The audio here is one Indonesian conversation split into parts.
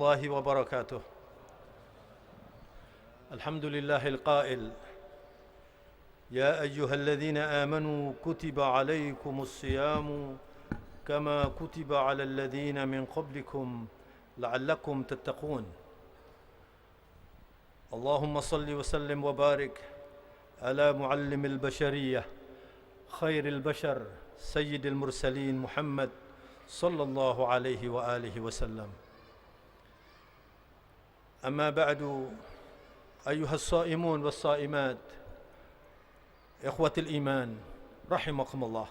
الله وبركاته. الحمد لله القائل: يا أيها الذين آمنوا كتب عليكم الصيام كما كتب على الذين من قبلكم لعلكم تتقون. اللهم صل وسلم وبارك على معلم البشرية خير البشر سيد المرسلين محمد صلى الله عليه وآله وسلم. أما بعد، أيها الصائمون والصائمات إخوة الإيمان رحمكم الله.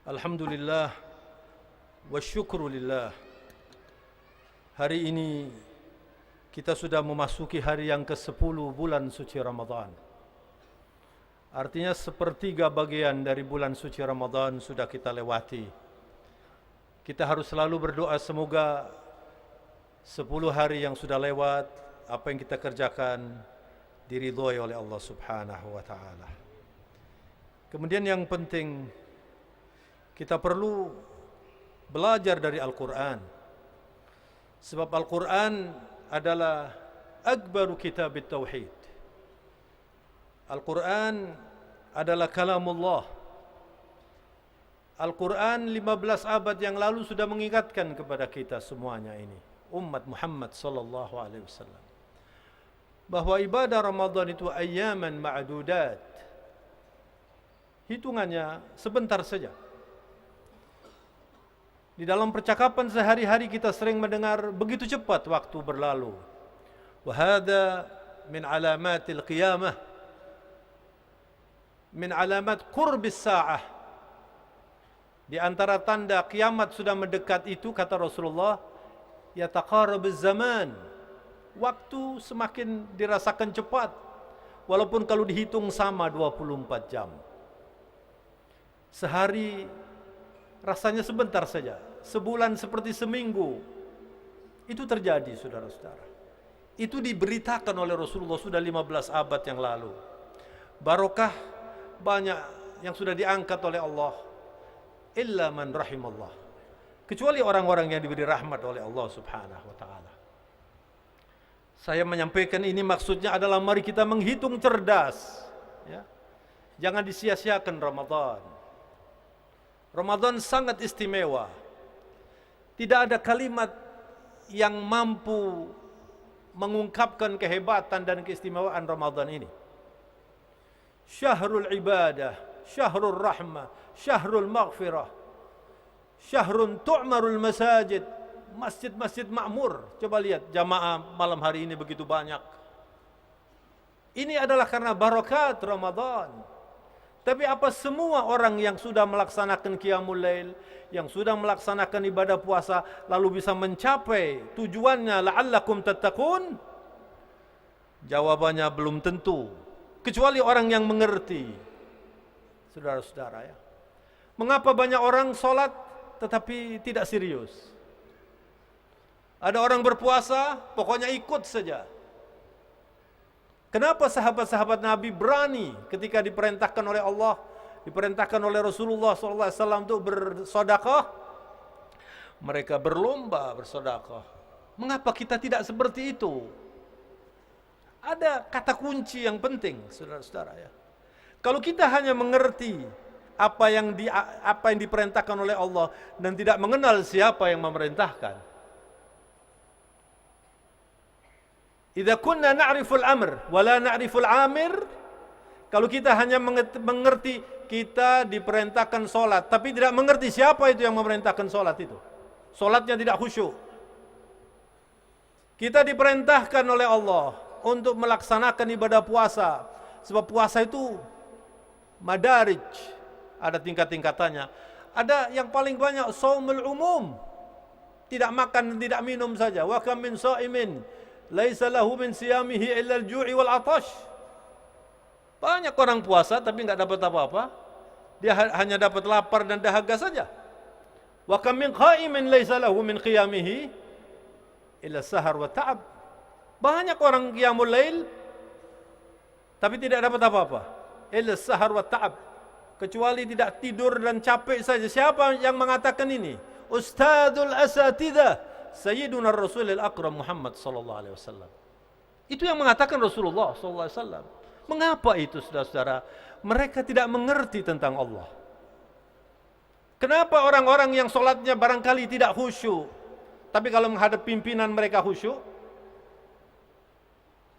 Alhamdulillah wa syukru lillah. Hari ini kita sudah memasuki hari yang ke-10 bulan suci Ramadan. Artinya sepertiga bagian dari bulan suci Ramadan sudah kita lewati. Kita harus selalu berdoa semoga 10 hari yang sudah lewat, apa yang kita kerjakan diridhoi oleh Allah Subhanahu wa taala. Kemudian yang penting, kita perlu belajar dari Al-Quran. Sebab Al-Quran adalah akbaru kitabit tauhid. Al-Quran adalah kalamullah. Al-Quran 15 abad yang lalu sudah mengingatkan kepada kita semuanya ini, umat Muhammad sallallahu alaihi wasallam, bahwa ibadah Ramadan itu ayyaman ma'dudat. Hitungannya sebentar saja. Di dalam percakapan sehari-hari kita sering mendengar begitu cepat waktu berlalu. Wa hadza min alamatil qiyamah, min alamat qurbis sa'ah. Di antara tanda kiamat sudah mendekat itu, kata Rasulullah, yataqarabuz zaman. Waktu semakin dirasakan cepat, walaupun kalau dihitung sama 24 jam. Sehari rasanya sebentar saja, sebulan seperti seminggu. Itu terjadi, saudara-saudara. Itu diberitakan oleh Rasulullah sudah 15 abad yang lalu. Barokah banyak yang sudah diangkat oleh Allah. Illa man rahimallah. Kecuali orang-orang yang diberi rahmat oleh Allah Subhanahu wa taala. Saya menyampaikan ini maksudnya adalah mari kita menghitung cerdas, ya. Jangan disia-siakan Ramadan. Ramadan sangat istimewa. Tidak ada kalimat yang mampu mengungkapkan kehebatan dan keistimewaan Ramadan ini. Syahrul ibadah, syahrul rahmah, syahrul maghfirah, syahrun tu'marul masajid. Masjid-masjid makmur. Coba lihat jamaah malam hari ini begitu banyak. Ini adalah karena barakat Ramadan. Tapi apa semua orang yang sudah melaksanakan qiyamul lail, yang sudah melaksanakan ibadah puasa, lalu bisa mencapai tujuannya la'allakum tattaqun? Jawabannya belum tentu. Kecuali orang yang mengerti. Saudara-saudara, ya. Mengapa banyak orang sholat tetapi tidak serius? Ada orang berpuasa, pokoknya ikut saja. Kenapa sahabat-sahabat Nabi berani ketika diperintahkan oleh Allah, diperintahkan oleh Rasulullah SAW untuk bersedekah? Mereka berlomba bersedekah. Mengapa kita tidak seperti itu? Ada kata kunci yang penting, saudara-saudara, ya. Kalau kita hanya mengerti apa yang diperintahkan oleh Allah dan tidak mengenal siapa yang memerintahkan. Idza kunna na'riful amr wa la na'riful amir, kalau kita hanya mengerti kita diperintahkan salat tapi tidak mengerti siapa itu yang memerintahkan salat itu, salatnya tidak khusyuk. Kita diperintahkan oleh Allah untuk melaksanakan ibadah puasa, sebab puasa itu madarij, ada tingkat-tingkatannya. Ada yang paling banyak shaumul umum, tidak makan, tidak minum saja. Wa kam min shaimin laisa lahu min siyamihi illa al-ju'i wal 'atash. Banyak orang puasa tapi enggak dapat apa-apa. Dia hanya dapat lapar dan dahaga saja. Wa kam min qa'imin laisa lahu min qiyamihi illa sahar wa ta'ab. Banyak orang qiyamul lail tapi tidak dapat apa-apa. Illa sahar wa ta'ab. Kecuali tidak tidur dan capek saja. Siapa yang mengatakan ini? Ustadzul asatidzah Sayyiduna Rasulul Akram Muhammad sallallahu alaihi wasallam. Itu yang mengatakan Rasulullah sallallahu alaihi wasallam. Mengapa itu, saudara-saudara? Mereka tidak mengerti tentang Allah. Kenapa orang-orang yang sholatnya barangkali tidak khusyuk, tapi kalau menghadap pimpinan mereka khusyuk?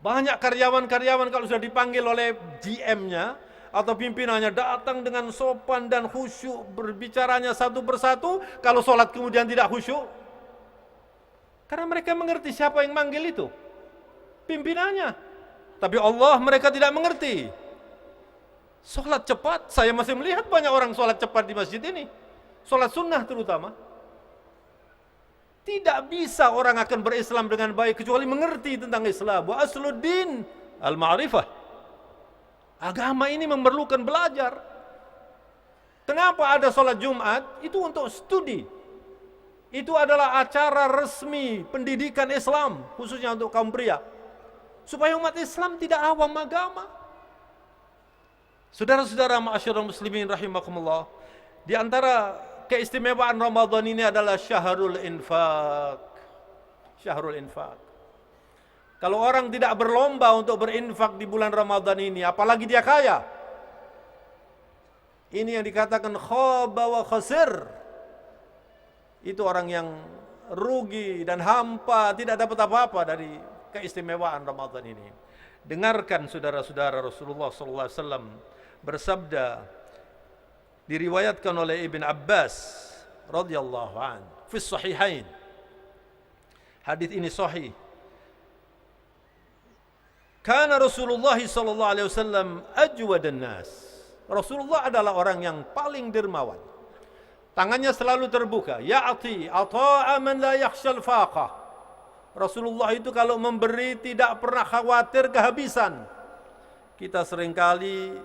Banyak karyawan-karyawan kalau sudah dipanggil oleh GM-nya atau pimpinannya datang dengan sopan dan khusyuk, berbicaranya satu persatu. Kalau sholat kemudian tidak khusyuk, karena mereka mengerti siapa yang manggil itu, pimpinannya. Tapi Allah mereka tidak mengerti. Sholat cepat, saya masih melihat banyak orang sholat cepat di masjid ini, sholat sunnah terutama. Tidak bisa orang akan berislam dengan baik kecuali mengerti tentang Islam. Wa asluddin al-ma'rifah. Agama ini memerlukan belajar. Kenapa ada sholat Jumat? Itu untuk studi. Itu adalah acara resmi pendidikan Islam, khususnya untuk kaum pria, supaya umat Islam tidak awam agama. Saudara-saudara ma'asyiral muslimin rahimakumullah, di antara keistimewaan Ramadan ini adalah syahrul infak. Syahrul infak. Kalau orang tidak berlomba untuk berinfak di bulan Ramadan ini, apalagi dia kaya, ini yang dikatakan khaba wa khasir. Itu orang yang rugi dan hampa, tidak dapat apa-apa dari keistimewaan Ramadan ini. Dengarkan saudara-saudara, Rasulullah SAW bersabda, diriwayatkan oleh Ibn Abbas radhiyallahu an fi sahihain. Hadis ini sahih. Kana Rasulullah sallallahu alaihi wasallam ajwadan nas. Rasulullah adalah orang yang paling dermawan. Tangannya selalu terbuka. Ya'ti ata'a man la yakhshal faqah. Rasulullah itu kalau memberi tidak pernah khawatir kehabisan. Kita seringkali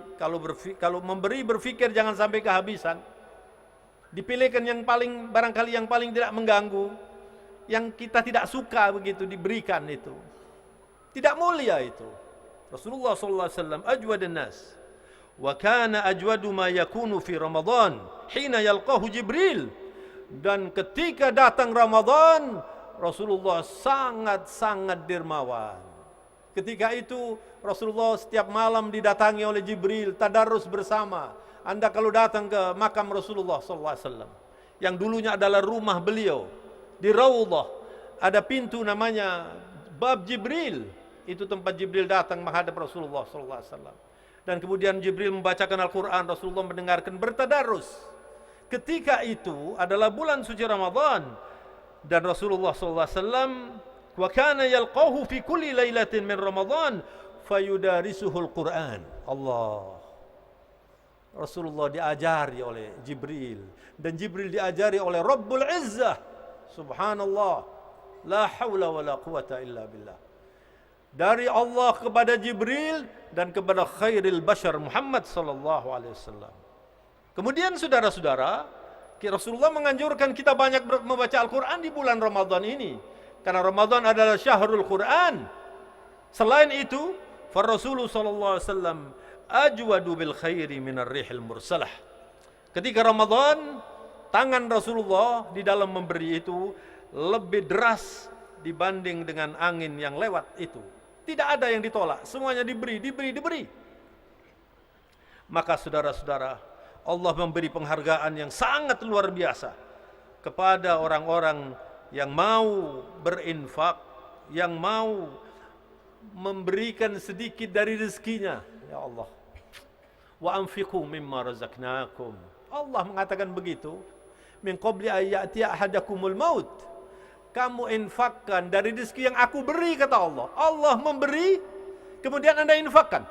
kalau memberi berpikir jangan sampai kehabisan. Dipilihkan yang paling, barangkali yang paling tidak mengganggu, yang kita tidak suka begitu diberikan itu. Tidak mulia itu. Rasulullah sallallahu alaihi wasallam ajwadun nas. Wa kana ajwadu ma yakunu fi Ramadan hina yalqahu Jibril. Dan ketika datang Ramadan, Rasulullah sangat-sangat dermawan. Ketika itu Rasulullah setiap malam didatangi oleh Jibril, tadarus bersama. Anda kalau datang ke makam Rasulullah SAW, yang dulunya adalah rumah beliau, di Raudhah, ada pintu namanya Bab Jibril. Itu tempat Jibril datang menghadap Rasulullah SAW. Dan kemudian Jibril membacakan Al-Quran, Rasulullah mendengarkan, bertadarus. Ketika itu adalah bulan suci Ramadan. Dan Rasulullah SAW, wa kana yalqahu fi kulli lailatin min Ramadan fayudarisuhul Quran. Allah. Rasulullah diajari oleh Jibril, dan Jibril diajari oleh Rabbul Izzah. Subhanallah. La haula wa la quwata illa billah. Dari Allah kepada Jibril dan kepada khairil bashar Muhammad sallallahu alaihi wasallam. Kemudian saudara-saudara, Rasulullah menganjurkan kita banyak membaca Al-Quran di bulan Ramadan ini. Karena Ramadan adalah syahrul Quran. Selain itu, Rasulullah sallallahu alaihi wasallam ajwadu bil khairi minar rihil mursalah. Ketika Ramadan, tangan Rasulullah di dalam memberi itu lebih deras dibanding dengan angin yang lewat itu. Tidak ada yang ditolak, semuanya diberi. Maka saudara-saudara, Allah memberi penghargaan yang sangat luar biasa kepada orang-orang yang mau berinfak, yang mau memberikan sedikit dari rezekinya. Ya Allah, wa anfiqu mimma razaqnakum. Allah mengatakan begitu. Min qabli ayyati ahadakumul maut. Kamu infakkan dari rezeki yang aku beri, kata Allah. Allah memberi, kemudian Anda infakkan.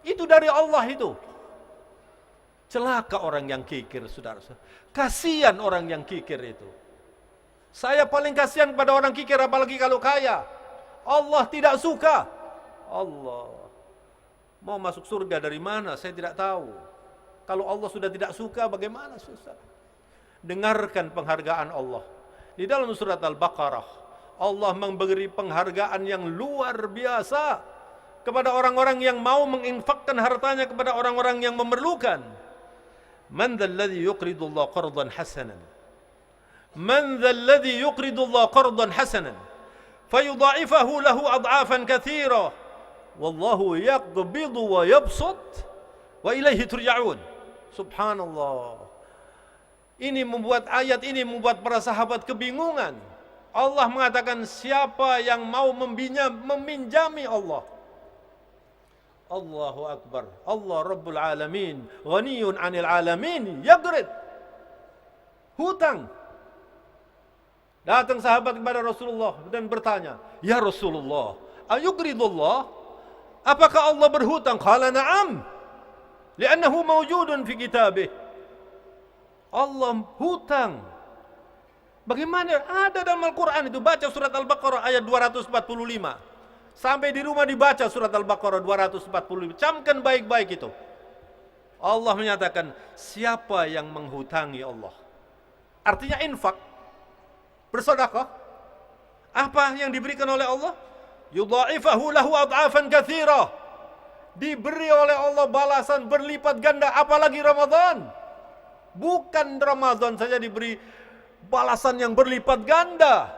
Itu dari Allah itu. Celaka orang yang kikir, saudara. Kasihan orang yang kikir itu. Saya paling kasihan pada orang kikir, apalagi kalau kaya. Allah tidak suka. Allah mau masuk surga dari mana? Saya tidak tahu. Kalau Allah sudah tidak suka, bagaimana, saudara? Dengarkan penghargaan Allah. Di dalam surat Al-Baqarah, Allah memberi penghargaan yang luar biasa kepada orang-orang yang mau menginfakkan hartanya kepada orang-orang yang memerlukan. Man dzalladzi yuqridu Allah qardan hasanan Man dzal ladzi yuqridu Allah qardan hasanan fayudha'ifahu lahu ad'afan katsira wallahu yaqbidu wa yabsut wa ilaihi turja'un. Subhanallah. Ini membuat ayat ini membuat para sahabat kebingungan. Allah mengatakan siapa yang mau meminjami Allah. Allahu Akbar. Allah Rabbul Alamin, ghaniyun 'anil alamin, yaqrid. Hutang. Datang sahabat kepada Rasulullah dan bertanya, "Ya Rasulullah, ayuqridullah? Apakah Allah berhutang?" Qala na'am. Li'annahu mawjudun fi kitabih. Allah hutang. Bagaimana? Ada dalam Al-Quran itu. Baca surat Al-Baqarah ayat 245. Sampai di rumah dibaca surat Al-Baqarah 245. Camkan baik-baik itu. Allah menyatakan, siapa yang menghutangi Allah? Artinya infak, bersedekah. Apa yang diberikan oleh Allah? Yudha'ifahu lahu ad'afan katsira. Diberi oleh Allah balasan berlipat ganda, apalagi Ramadan. Bukan Ramadan saja diberi balasan yang berlipat ganda.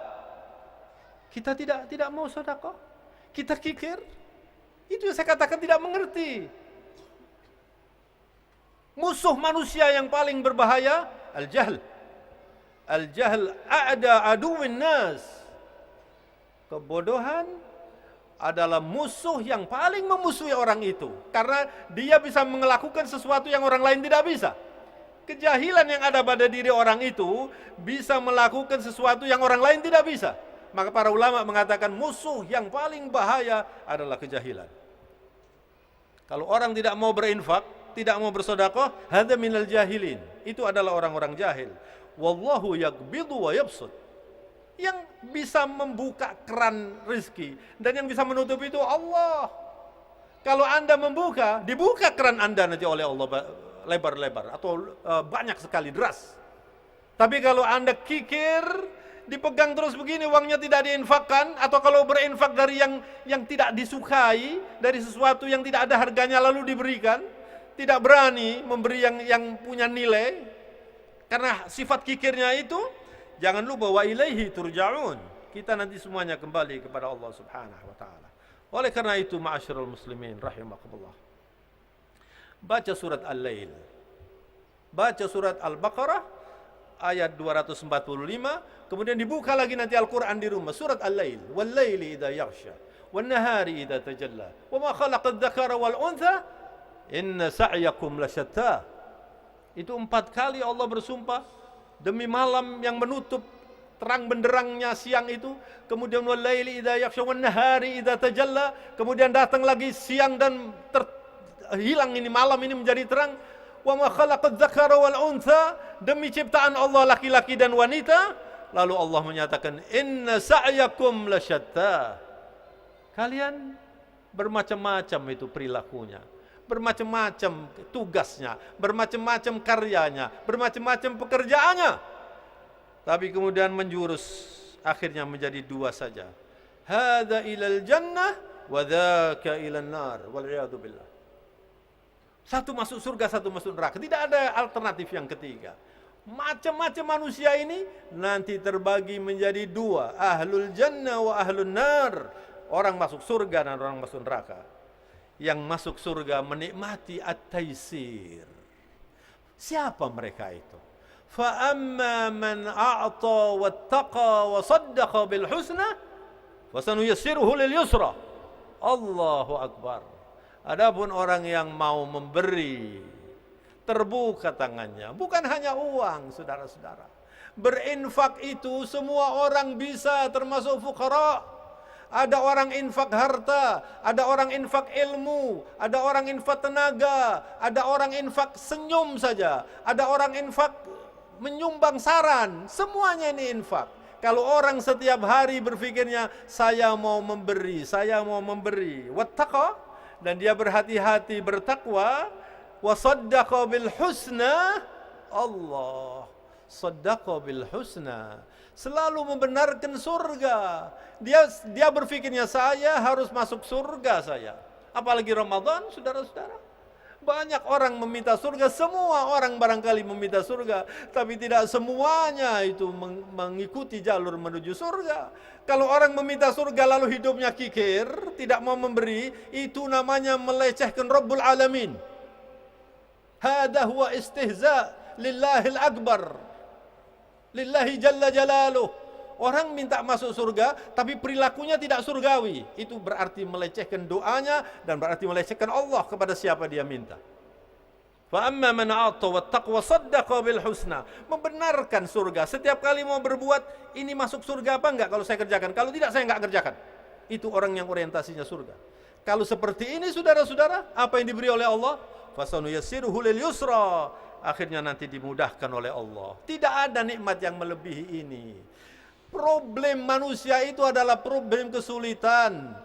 Kita tidak mau sedekah. Kita kikir. Itu yang saya katakan tidak mengerti. Musuh manusia yang paling berbahaya al-jahl. Al-jahl a'da aduwin nas. Kebodohan adalah musuh yang paling memusuhi orang itu. Karena dia bisa melakukan sesuatu yang orang lain tidak bisa. Kejahilan yang ada pada diri orang itu bisa melakukan sesuatu yang orang lain tidak bisa. Maka para ulama mengatakan musuh yang paling bahaya adalah kejahilan. Kalau orang tidak mau berinfak, tidak mau bersedekah, hadza minal jahilin. Itu adalah orang-orang jahil. Wallahu yaqbidu wa yabsut. Yang bisa membuka keran rezeki dan yang bisa menutup itu Allah. Kalau Anda membuka, dibuka keran Anda nanti oleh Allah lebar-lebar atau banyak sekali, deras. Tapi kalau Anda kikir, dipegang terus begini, uangnya tidak diinfakkan, atau kalau berinfak dari yang tidak disukai, dari sesuatu yang tidak ada harganya lalu diberikan, tidak berani memberi yang punya nilai, karena sifat kikirnya itu. Jangan lupa wa ilaihi turja'un. Kita nanti semuanya kembali kepada Allah Subhanahu wa taala. Oleh karena itu, ma'asyiral muslimin rahimakumullah, baca surat Al-Lail. Baca surat Al-Baqarah ayat 245, kemudian dibuka lagi nanti Al-Qur'an di rumah, surat Al-Lail. Wal-laili idza yaghsha, wan-nahari idza tajalla, wa ma khalaqadz dzakara wal untha, inna sa'yakum lasyatta. Itu 4 kali Allah bersumpah demi malam yang menutup terang benderangnya siang itu, kemudian wal-laili idza yaghsha wan-nahari idza tajalla, kemudian datang lagi siang dan hilang ini malam ini menjadi terang. Wa ma khalaqadz dzakara wal untha, demi ciptaan Allah laki-laki dan wanita. Lalu Allah menyatakan inna sa'yakum lasyatta. Kalian bermacam-macam itu perilakunya, bermacam-macam tugasnya, bermacam-macam karyanya, bermacam-macam pekerjaannya. Tapi kemudian menjurus akhirnya menjadi 2 saja. Hadza ilal jannah wa dzaka ilan nar wal iyadu billah. Satu masuk surga, satu masuk neraka. Tidak ada alternatif yang ketiga. Macam-macam manusia ini nanti terbagi menjadi 2. Ahlul jannah wa ahlun nar. Orang masuk surga dan orang masuk neraka. Yang masuk surga menikmati at-taisir. Siapa mereka itu? Fa amma man a'ta wattaqa wa saddaqa bil husna wa sanuyassiruhu lil yusra. Allahu akbar. Adapun orang yang mau memberi, terbuka tangannya, bukan hanya uang, saudara-saudara. Berinfak itu semua orang bisa, termasuk fuqara. Ada orang infak harta, ada orang infak ilmu, ada orang infak tenaga, ada orang infak senyum saja, ada orang infak menyumbang saran, semuanya ini infak. Kalau orang setiap hari berpikirnya, saya mau memberi, wattaqa, dan dia berhati-hati bertakwa, wa saddaqa bil husna, Allah saddaqa bil husna, selalu membenarkan surga. Dia berpikirnya saya harus masuk surga saya. Apalagi Ramadan, saudara-saudara. Banyak orang meminta surga, semua orang barangkali meminta surga, tapi tidak semuanya itu mengikuti jalur menuju surga. Kalau orang meminta surga lalu hidupnya kikir, tidak mau memberi, itu namanya melecehkan Rabbul Alamin. Hada huwa istihza lillahil akbar, lillahi jalla jalaluh. Orang minta masuk surga, tapi perilakunya tidak surgawi. Itu berarti melecehkan doanya dan berarti melecehkan Allah kepada siapa dia minta. Fa amma man a'ta wattaqa saddaqa bil husna. Membenarkan surga. Setiap kali mau berbuat, ini masuk surga apa enggak kalau saya kerjakan? Kalau tidak, saya enggak kerjakan. Itu orang yang orientasinya surga. Kalau seperti ini saudara-saudara, apa yang diberi oleh Allah? Fasanuyassiruhu lil yusra. Akhirnya nanti dimudahkan oleh Allah. Tidak ada nikmat yang melebihi ini. Problem manusia itu adalah problem kesulitan.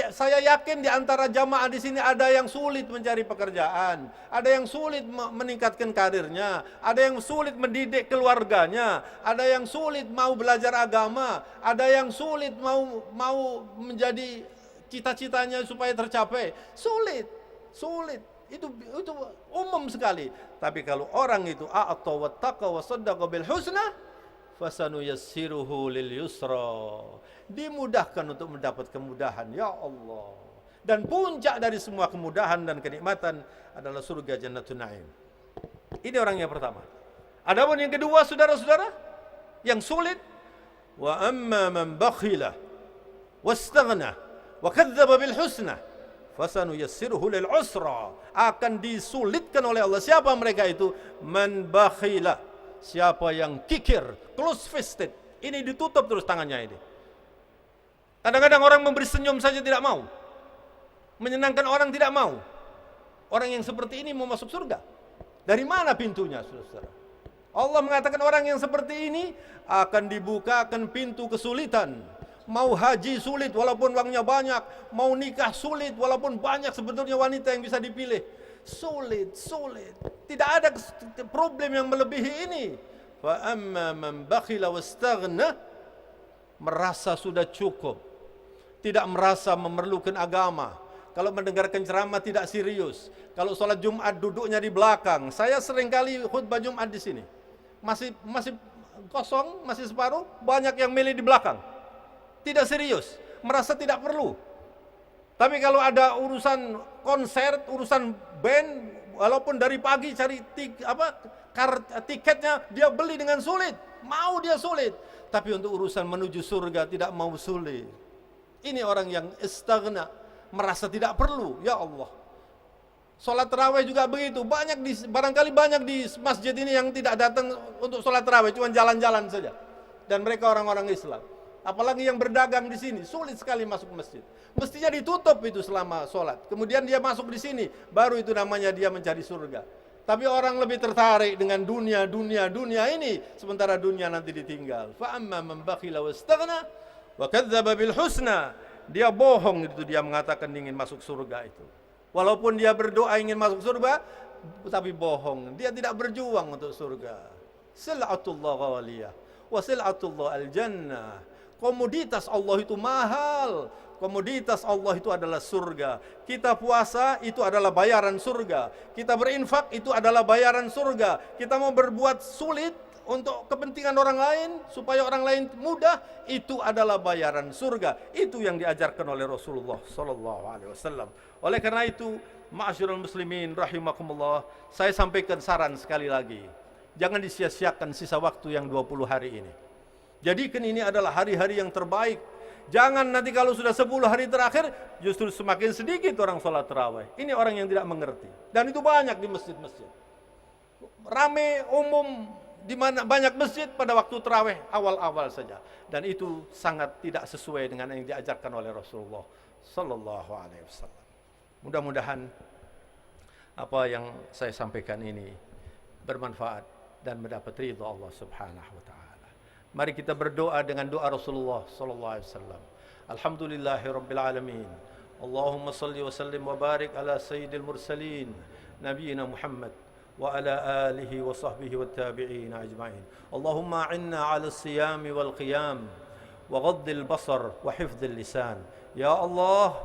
Saya yakin di antara jamaah di sini ada yang sulit mencari pekerjaan, ada yang sulit meningkatkan karirnya, ada yang sulit mendidik keluarganya, ada yang sulit mau belajar agama, ada yang sulit mau menjadi cita-citanya supaya tercapai. Sulit. Itu umum sekali. Tapi kalau orang itu a'ta wattaqa wa saddaqa bil husna, fasanuyassiruhu lil yusra, dimudahkan untuk mendapat kemudahan, ya Allah. Dan puncak dari semua kemudahan dan kenikmatan adalah surga Jannatun Naim. Ini orang yang pertama. Adapun yang kedua, saudara-saudara, yang sulit, wa amma man bakhila wastaghna wa kadzdzaba bil husna fasanuyassiruhu lil usra, akan disulitkan oleh Allah. Siapa mereka itu? Man bakhila, siapa yang kikir, close fisted, ini ditutup terus tangannya ini. Kadang-kadang orang memberi senyum saja tidak mau, menyenangkan orang tidak mau. Orang yang seperti ini mau masuk surga, dari mana pintunya, saudara? Allah mengatakan orang yang seperti ini akan dibukakan pintu kesulitan. Mau haji sulit walaupun uangnya banyak, mau nikah sulit walaupun banyak sebetulnya wanita yang bisa dipilih. Sulit. Tidak ada problem yang melebihi ini. Fa amma man bakhila wastaghna, merasa sudah cukup, tidak merasa memerlukan agama. Kalau mendengarkan ceramah tidak serius. Kalau sholat Jumat duduknya di belakang. Saya seringkali khutbah Jumat di sini. Masih kosong, masih separuh, banyak yang milih di belakang. Tidak serius, merasa tidak perlu. Tapi kalau ada urusan konser, urusan band, walaupun dari pagi cari tiketnya dia beli dengan sulit, mau dia sulit. Tapi untuk urusan menuju surga tidak mau sulit. Ini orang yang istaghna, merasa tidak perlu, ya Allah. Sholat tarawih juga begitu. Barangkali banyak di masjid ini yang tidak datang untuk sholat tarawih, cuma jalan-jalan saja. Dan mereka orang-orang Islam. Apalagi yang berdagang di sini, sulit sekali masuk masjid. Mestinya ditutup itu selama sholat. Kemudian dia masuk di sini, baru itu namanya dia mencari surga. Tapi orang lebih tertarik dengan dunia ini, sementara dunia nanti ditinggal. Fa amma man bakhila wastaghna wa kadzdzaba bil husna, dia bohong itu, dia mengatakan ingin masuk surga itu. Walaupun dia berdoa ingin masuk surga, tapi bohong. Dia tidak berjuang untuk surga. Sil'atullah ghaliyah wa sil'atullah al-jannah. Komoditas Allah itu mahal. Komoditas Allah itu adalah surga. Kita puasa itu adalah bayaran surga. Kita berinfak itu adalah bayaran surga. Kita mau berbuat sulit untuk kepentingan orang lain supaya orang lain mudah, itu adalah bayaran surga. Itu yang diajarkan oleh Rasulullah sallallahu alaihi wasallam. Oleh karena itu, ma'asyiral muslimin rahimakumullah, saya sampaikan saran sekali lagi. Jangan disia-siakan sisa waktu yang 20 hari ini. Jadikan ini adalah hari-hari yang terbaik. Jangan nanti kalau sudah 10 hari terakhir, justru semakin sedikit orang sholat tarawih. Ini orang yang tidak mengerti. Dan itu banyak di masjid-masjid. Rame umum, di mana banyak masjid pada waktu tarawih awal-awal saja. Dan itu sangat tidak sesuai dengan yang diajarkan oleh Rasulullah sallallahu alaihi wasallam. Mudah-mudahan apa yang saya sampaikan ini bermanfaat dan mendapat ridha Allah Subhanahu wa taala. Mari kita berdoa dengan doa Rasulullah sallallahu alaihi wasallam. Alhamdulillahirabbil alamin. Allahumma salli wa sallim wa barik ala sayyidil mursalin nabiyina Muhammad wa ala alihi wa sahbihi wat tabi'in ajma'in. Allahumma a'inna 'ala as-siyam wal qiyam wa ghaddil basar wa hifdzil lisan. Ya Allah,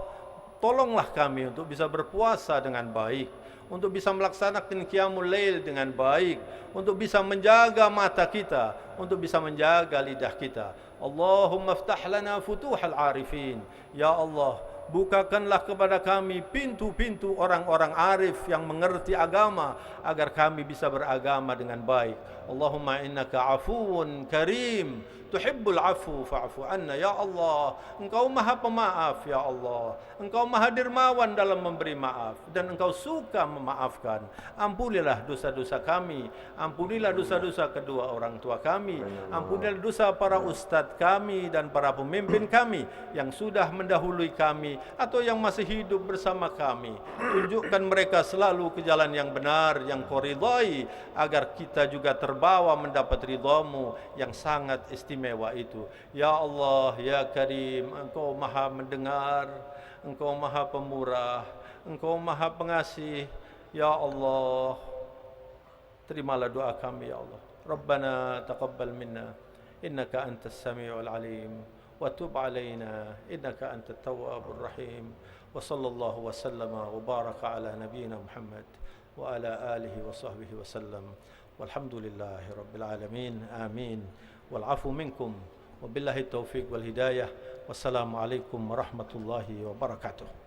tolonglah kami untuk bisa berpuasa dengan baik, untuk bisa melaksanakan qiyamul lail dengan baik, untuk bisa menjaga mata kita, untuk bisa menjaga lidah kita. Allahumma ftah lana futuhal arifin. Ya Allah, bukakanlah kepada kami pintu-pintu orang-orang arif yang mengerti agama, agar kami bisa beragama dengan baik. Allahumma innaka afuwun karim, tuhibbul afu fa'fu anna. Ya Allah, Engkau maha pemaaf. Ya Allah, Engkau maha dermawan dalam memberi maaf, dan Engkau suka memaafkan. Ampunilah dosa-dosa kami, ampunilah dosa-dosa kedua orang tua kami, ampunilah dosa para ustadz kami dan para pemimpin kami yang sudah mendahului kami atau yang masih hidup bersama kami. Tunjukkan mereka selalu ke jalan yang benar, yang Kau ridhai, agar kita juga terbawa mendapat ridhamu yang sangat istimewa itu. Ya Allah, Ya Karim, Engkau maha mendengar, Engkau maha pemurah, Engkau maha pengasih. Ya Allah, terimalah doa kami, Ya Allah. Rabbana taqabbal minna innaka antas sami'ul alim wa tub alaina innaka antat tawwabur rahim. Wa sallallahu wa sallama wa baraka ala nabiyyina Muhammad wa ala alihi wa sahbihi wa sallam. Walhamdulillahi rabbil alamin. Amin. Wal afu minkum wa billahi taufiq wal hidayah. Wassalamu alaikum warahmatullahi wabarakatuh.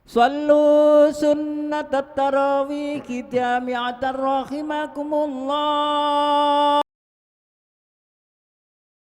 صلوا سنة التراويح جامعة رحمكم الله.